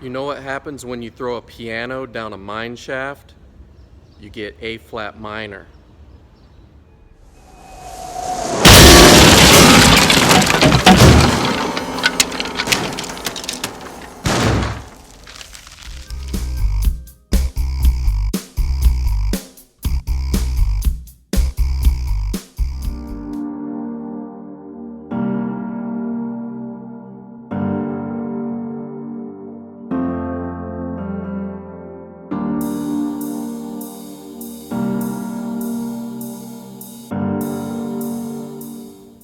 You know what happens when you throw a piano down a mine shaft? You get A flat minor.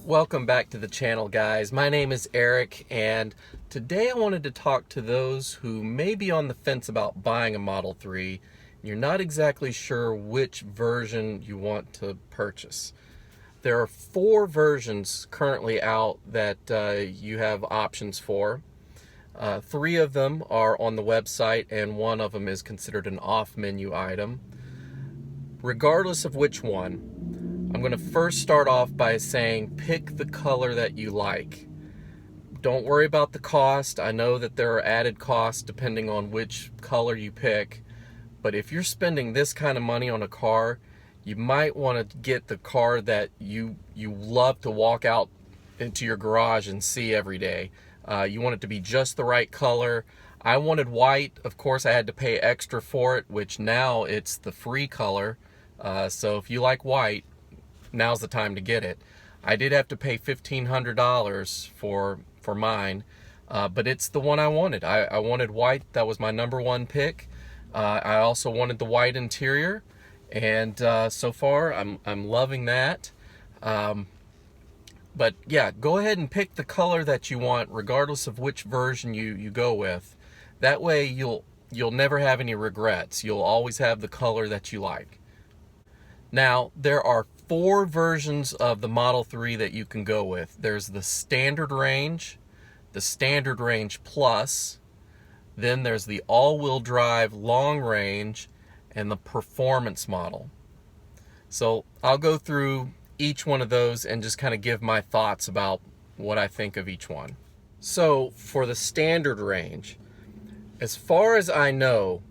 Welcome back to the channel, guys. My name is Eric, and today I wanted to talk to those who may be on the fence about buying a Model 3. You're not exactly sure which version you want to purchase. There are 4 versions currently out that you have options for. 3 of them are on the website, and 1 of them is considered an off-menu item. Regardless of which one, I'm going to first start off by saying pick the color that you like. Don't worry about the cost. I know that there are added costs depending on which color you pick, but if you're spending this kind of money on a car, you might want to get the car that you love to walk out into your garage and see every day. You want it to be just the right color. I wanted white. Of course, I had to pay extra for it, which now it's the free color. So if you like white, now's the time to get it. I did have to pay $1,500 for mine, but it's the one I wanted. I wanted white. That was my number 1 pick. I also wanted the white interior, and so far I'm loving that. But yeah, go ahead and pick the color that you want, regardless of which version you go with. That way you'll never have any regrets. You'll always have the color that you like. Now, there are 4 versions of the Model 3 that you can go with. There's the Standard Range, the Standard Range Plus, then there's the all-wheel drive long range, and the Performance model. So I'll go through each one of those and just kind of give my thoughts about what I think of each one. So for the Standard Range, as far as I know,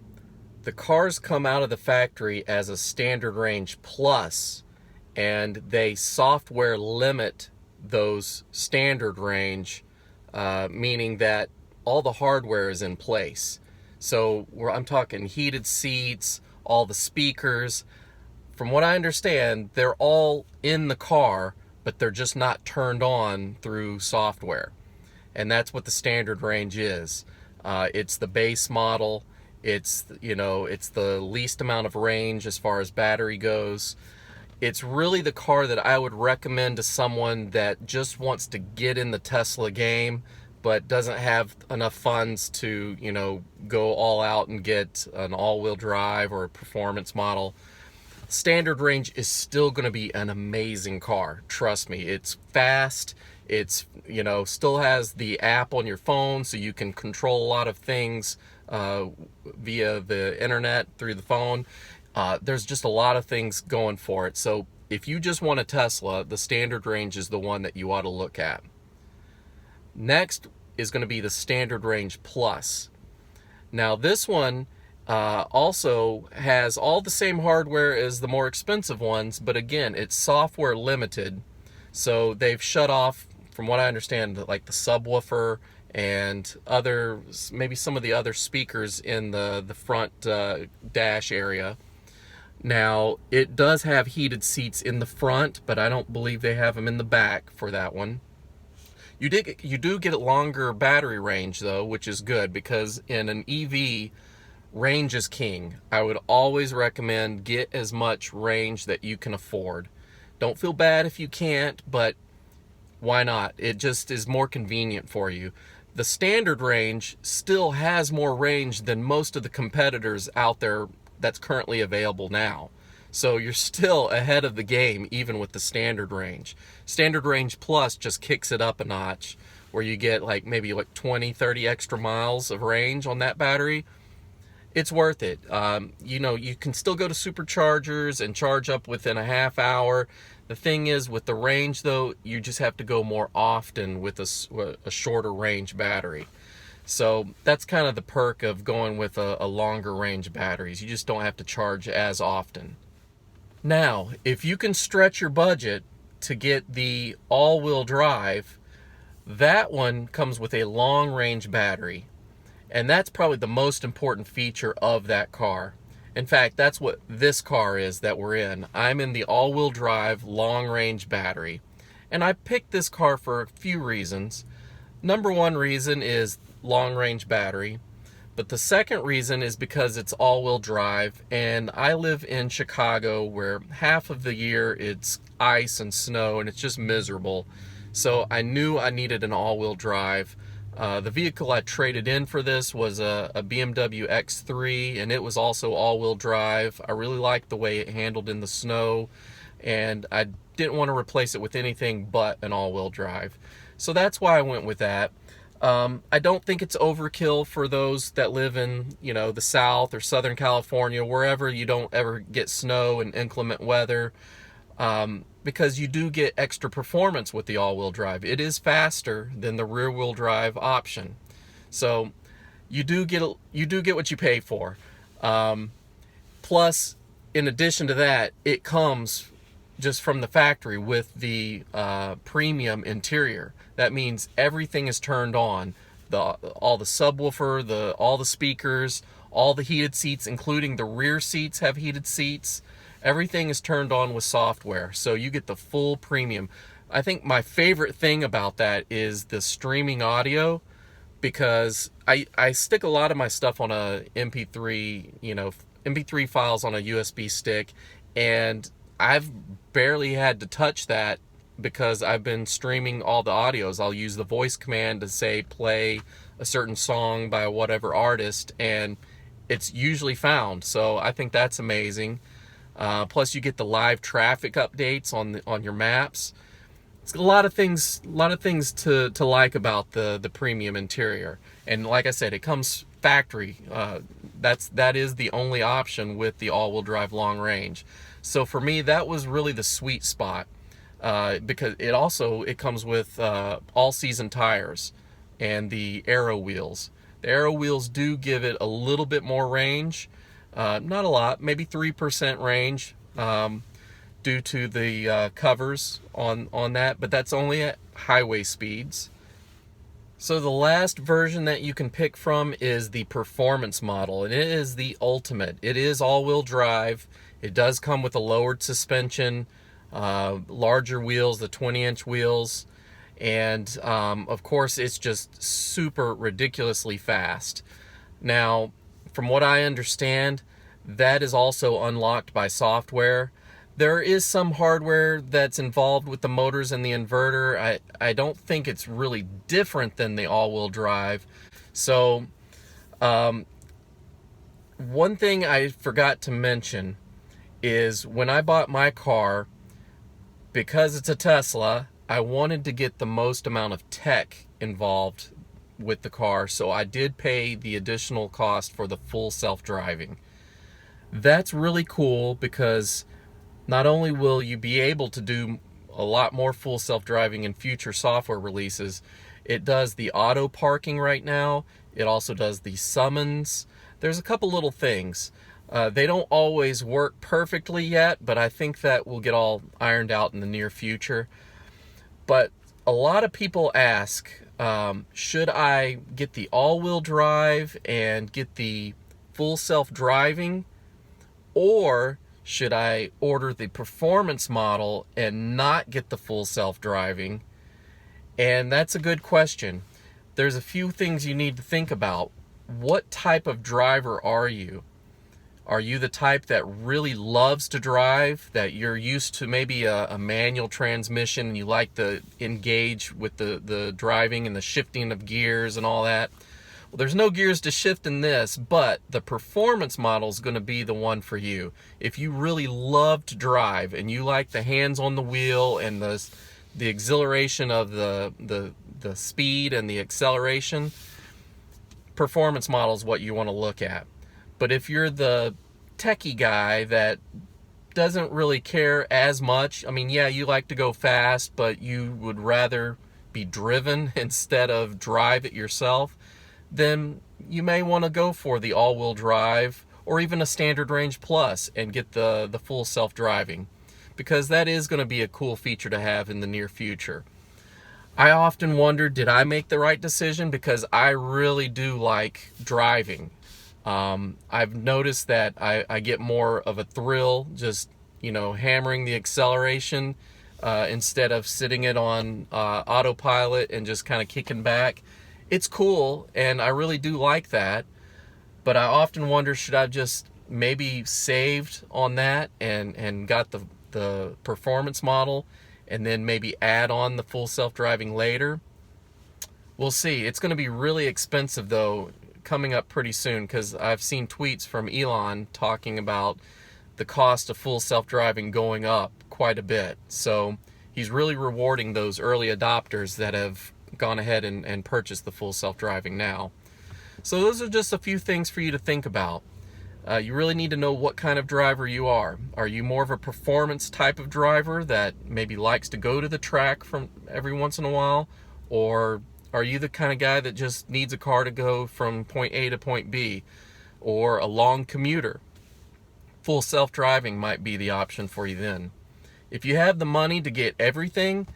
the cars come out of the factory as a Standard Range Plus, and they software limit those Standard Range, meaning that all the hardware is in place. So I'm talking heated seats, all the speakers. From what I understand, they're all in the car, but they're just not turned on through software. And that's what the Standard Range is. It's the base model. It's the least amount of range as far as battery goes. It's really the car that I would recommend to someone that just wants to get in the Tesla game, but doesn't have enough funds to, go all out and get an all-wheel drive or a performance model. Standard Range is still going to be an amazing car. Trust me, it's fast. It's, still has the app on your phone, so you can control a lot of things via the internet through the phone. There's just a lot of things going for it. So if you just want a Tesla, the Standard Range is the one that you ought to look at. Next is going to be the Standard Range Plus. Now this one also has all the same hardware as the more expensive ones, but again, it's software limited. So they've shut off, from what I understand, like the subwoofer and maybe some of the other speakers in the front dash area. Now, it does have heated seats in the front, but I don't believe they have them in the back for that one. You do get a longer battery range, though, which is good, because in an EV, range is king. I would always recommend get as much range that you can afford. Don't feel bad if you can't, but why not? It just is more convenient for you. The Standard Range still has more range than most of the competitors out there that's currently available now. So you're still ahead of the game even with the Standard Range. Standard Range Plus just kicks it up a notch, where you get maybe 20, 30 extra miles of range on that battery. It's worth it. You can still go to superchargers and charge up within a half hour. The thing is, with the range, though, you just have to go more often with a shorter range battery. So that's kind of the perk of going with a longer range batteries. You just don't have to charge as often. Now, if you can stretch your budget to get the all-wheel drive, that one comes with a long-range battery. And that's probably the most important feature of that car. In fact, that's what this car is that we're in. I'm in the all-wheel drive long-range battery. And I picked this car for a few reasons. Number one reason is long-range battery. But the second reason is because it's all-wheel drive, and I live in Chicago where half of the year it's ice and snow and it's just miserable. So I knew I needed an all-wheel drive. The vehicle I traded in for this was a BMW X3, and it was also all-wheel drive. I really liked the way it handled in the snow, and I didn't want to replace it with anything but an all-wheel drive. So that's why I went with that. I don't think it's overkill for those that live in, the South or Southern California, wherever you don't ever get snow and inclement weather. Because you do get extra performance with the all-wheel drive. It is faster than the rear-wheel drive option, so you do get what you pay for. Plus, in addition to that, it comes just from the factory with the premium interior. That means everything is turned on. All the subwoofer, all the speakers, all the heated seats, including the rear seats have heated seats. Everything is turned on with software, so you get the full premium. I think my favorite thing about that is the streaming audio, because I stick a lot of my stuff on a MP3, MP3 files on a USB stick, and I've barely had to touch that because I've been streaming all the audios. I'll use the voice command to say play a certain song by whatever artist, and it's usually found. So I think that's amazing. Plus, you get the live traffic updates on your maps. It's a lot of things to like about the premium interior. And like I said, it comes factory. That is the only option with the all-wheel drive long range. So for me, that was really the sweet spot, because it comes with all-season tires and the Aero wheels. The Aero wheels do give it a little bit more range. Not a lot, maybe 3% range, due to the covers on that, but that's only at highway speeds. So the last version that you can pick from is the performance model, and it is the ultimate. It is all-wheel drive. It does come with a lowered suspension, larger wheels, the 20-inch wheels, and of course it's just super ridiculously fast. Now, from what I understand, that is also unlocked by software. There is some hardware that's involved with the motors and the inverter. I don't think it's really different than the all-wheel drive. So, one thing I forgot to mention is when I bought my car, because it's a Tesla, I wanted to get the most amount of tech involved with the car, so I did pay the additional cost for the full self-driving. That's really cool because not only will you be able to do a lot more full self-driving in future software releases, it does the auto parking right now. It also does the summons. There's a couple little things. They don't always work perfectly yet, but I think that will get all ironed out in the near future. But a lot of people ask, should I get the all-wheel drive and get the full self-driving, or should I order the performance model and not get the full self-driving? And that's a good question. There's a few things you need to think about. What type of driver are you? Are you the type that really loves to drive, that you're used to maybe a manual transmission and you like to engage with the driving and the shifting of gears and all that? Well, there's no gears to shift in this, but the performance model is going to be the one for you. If you really love to drive and you like the hands on the wheel and the exhilaration of the speed and the acceleration, performance model is what you want to look at. But if you're the techie guy that doesn't really care as much, I mean, yeah, you like to go fast, but you would rather be driven instead of drive it yourself, then you may want to go for the all-wheel drive or even a standard range plus and get the full self-driving, because that is going to be a cool feature to have in the near future. I often wonder, did I make the right decision? Because I really do like driving. I've noticed that I get more of a thrill just, hammering the acceleration instead of sitting it on autopilot and just kind of kicking back. It's cool, and I really do like that. But I often wonder, should I just maybe saved on that and got the performance model and then maybe add on the full self-driving later? We'll see. It's going to be really expensive, though, coming up pretty soon, because I've seen tweets from Elon talking about the cost of full self-driving going up quite a bit. So he's really rewarding those early adopters that have gone ahead and purchased the full self-driving now. So those are just a few things for you to think about. You really need to know what kind of driver you are. Are you more of a performance type of driver that maybe likes to go to the track from every once in a while? Or are you the kind of guy that just needs a car to go from point A to point B? Or a long commuter? Full self-driving might be the option for you then. If you have the money to get everything,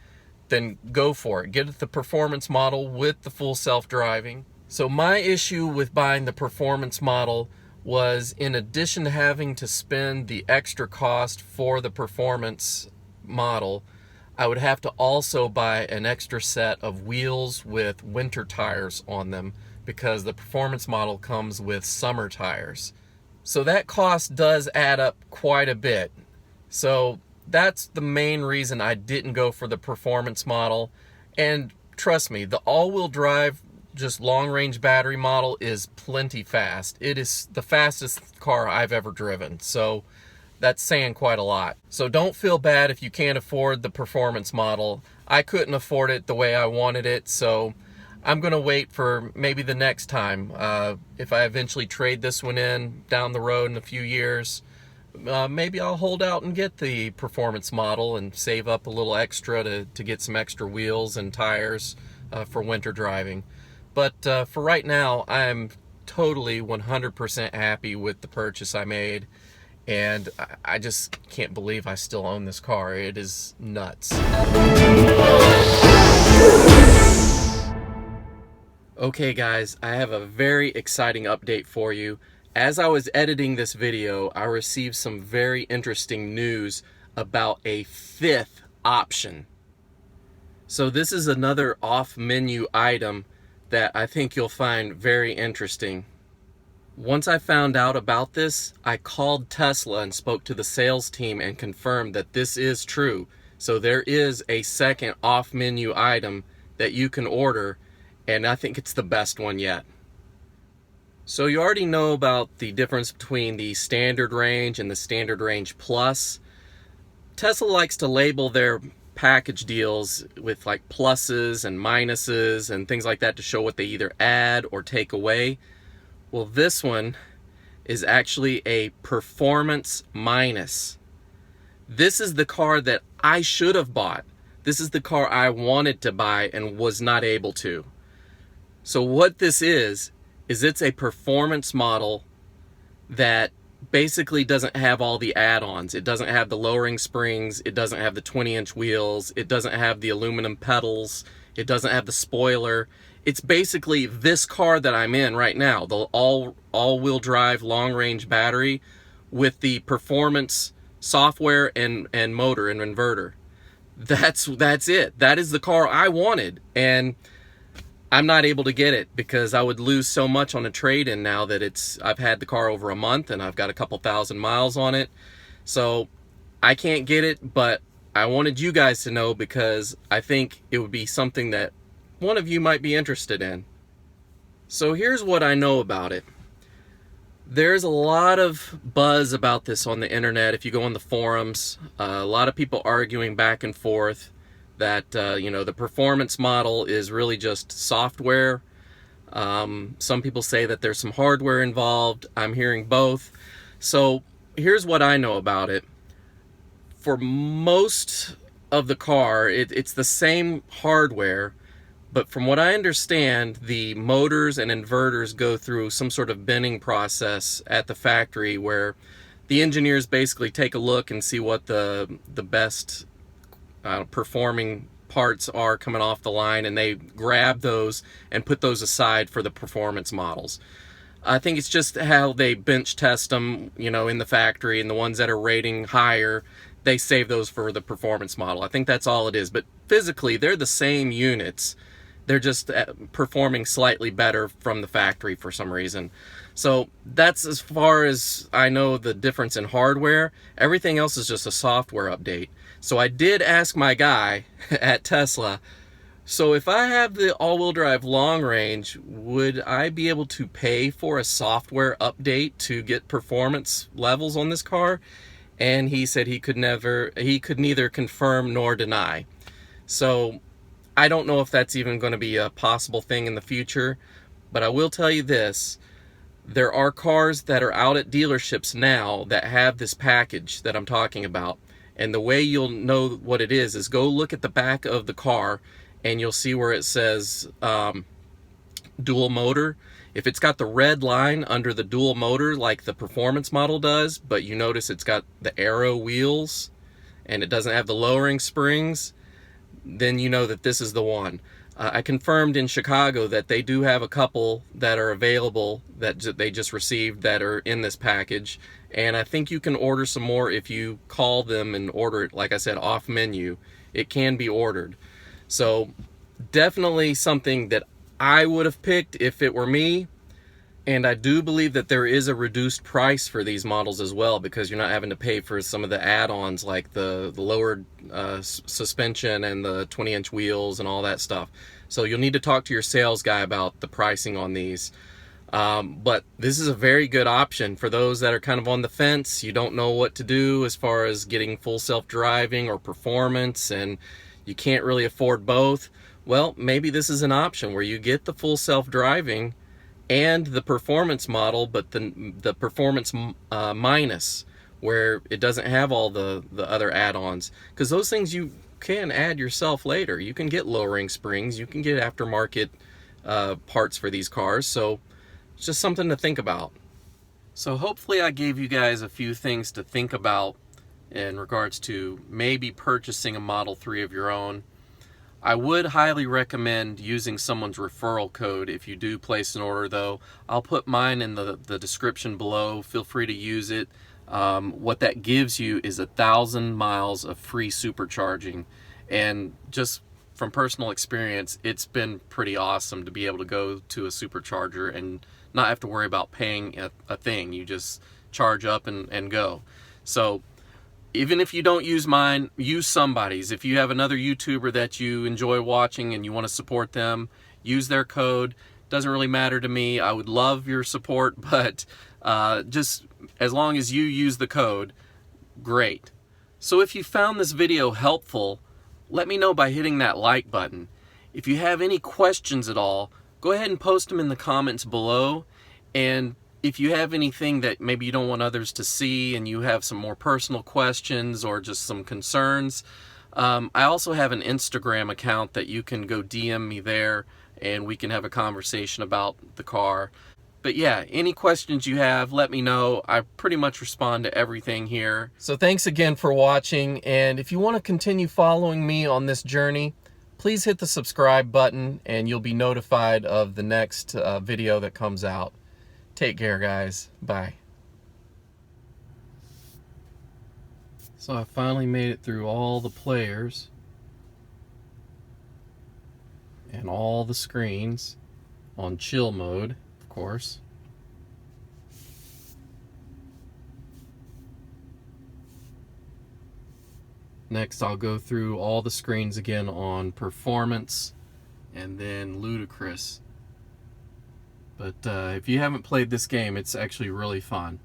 then go for it. Get the performance model with the full self-driving. So my issue with buying the performance model was, in addition to having to spend the extra cost for the performance model, I would have to also buy an extra set of wheels with winter tires on them, because the performance model comes with summer tires. So that cost does add up quite a bit. So that's the main reason I didn't go for the performance model. And trust me, the all-wheel drive, just long-range battery model is plenty fast. It is the fastest car I've ever driven. So that's saying quite a lot. So don't feel bad if you can't afford the performance model. I couldn't afford it the way I wanted it, so I'm going to wait for maybe the next time. If I eventually trade this one in down the road in a few years, maybe I'll hold out and get the performance model and save up a little extra to get some extra wheels and tires for winter driving. But for right now, I'm totally 100% happy with the purchase I made. And I just can't believe I still own this car. It is nuts. Okay guys, I have a very exciting update for you. As I was editing this video, I received some very interesting news about a fifth option. So this is another off-menu item that I think you'll find very interesting. Once I found out about this, I called Tesla and spoke to the sales team and confirmed that this is true. So there is a second off-menu item that you can order, and I think it's the best one yet. So you already know about the difference between the standard range and the standard range plus. Tesla likes to label their package deals with like pluses and minuses and things like that to show what they either add or take away. Well, this one is actually a performance minus. This is the car that I should have bought. This is the car I wanted to buy and was not able to. So what this is it's a performance model that basically doesn't have all the add-ons. It doesn't have the lowering springs, it doesn't have the 20-inch wheels, it doesn't have the aluminum pedals, it doesn't have the spoiler. It's basically this car that I'm in right now, the all-wheel drive long-range battery with the performance software and motor and inverter. That's it. That is the car I wanted, and I'm not able to get it because I would lose so much on a trade-in now that I've had the car over a month and I've got a couple thousand miles on it. So I can't get it, but I wanted you guys to know because I think it would be something that one of you might be interested in. So here's what I know about it. There's a lot of buzz about this on the internet. If you go on the forums, a lot of people arguing back and forth that the performance model is really just software. Some people say that there's some hardware involved. I'm hearing both. So here's what I know about it. For most of the car, it's the same hardware, But from what I understand, the motors and inverters go through some sort of binning process at the factory where the engineers basically take a look and see what the best performing parts are coming off the line, and they grab those and put those aside for the performance models. I think it's just how they bench test them, you know, in the factory, and the ones that are rating higher, they save those for the performance model. I think that's all it is. But physically, they're the same units. They're just performing slightly better from the factory for some reason. So that's as far as I know the difference in hardware. Everything else is just a software update. So I did ask my guy at Tesla, so if I have the all-wheel drive long range, would I be able to pay for a software update to get performance levels on this car? And he said he could neither confirm nor deny. So I don't know if that's even going to be a possible thing in the future, but I will tell you this. There are cars that are out at dealerships now that have this package that I'm talking about. And the way you'll know what it is go look at the back of the car, and you'll see where it says dual motor. If it's got the red line under the dual motor like the performance model does, but you notice it's got the arrow wheels and it doesn't have the lowering springs, then you know that this is the one. I confirmed in Chicago that they do have a couple that are available that they just received that are in this package, and I think you can order some more if you call them and order it, like I said, off menu. It can be ordered. So definitely something that I would have picked if it were me. And I do believe that there is a reduced price for these models as well, because you're not having to pay for some of the add-ons like the lowered suspension and the 20-inch wheels and all that stuff. So you'll need to talk to your sales guy about the pricing on these. But this is a very good option for those that are kind of on the fence. You don't know what to do as far as getting full self-driving or performance, and you can't really afford both. Well, maybe this is an option where you get the full self-driving and the performance model, but the performance minus, where it doesn't have all the other add-ons, because those things you can add yourself later. You can get lowering springs, you can get aftermarket parts for these cars, so it's just something to think about. So hopefully I gave you guys a few things to think about in regards to maybe purchasing a Model 3 of your own. I would highly recommend using someone's referral code if you do place an order, though. I'll put mine in the description below. Feel free to use it. What that gives you is 1,000 miles of free supercharging. And just from personal experience, it's been pretty awesome to be able to go to a supercharger and not have to worry about paying a thing. You just charge up and go. So even if you don't use mine, use somebody's. If you have another YouTuber that you enjoy watching and you want to support them, use their code. Doesn't really matter to me. I would love your support, but just as long as you use the code, great. So if you found this video helpful, let me know by hitting that like button. If you have any questions at all, go ahead and post them in the comments below. And if you have anything that maybe you don't want others to see and you have some more personal questions or just some concerns, I also have an Instagram account that you can go DM me there and we can have a conversation about the car. But yeah, any questions you have, let me know. I pretty much respond to everything here. So thanks again for watching, and if you want to continue following me on this journey, please hit the subscribe button and you'll be notified of the next video that comes out. Take care, guys. Bye. So I finally made it through all the players and all the screens on chill mode, of course. Next, I'll go through all the screens again on performance and then ludicrous. But if you haven't played this game, it's actually really fun.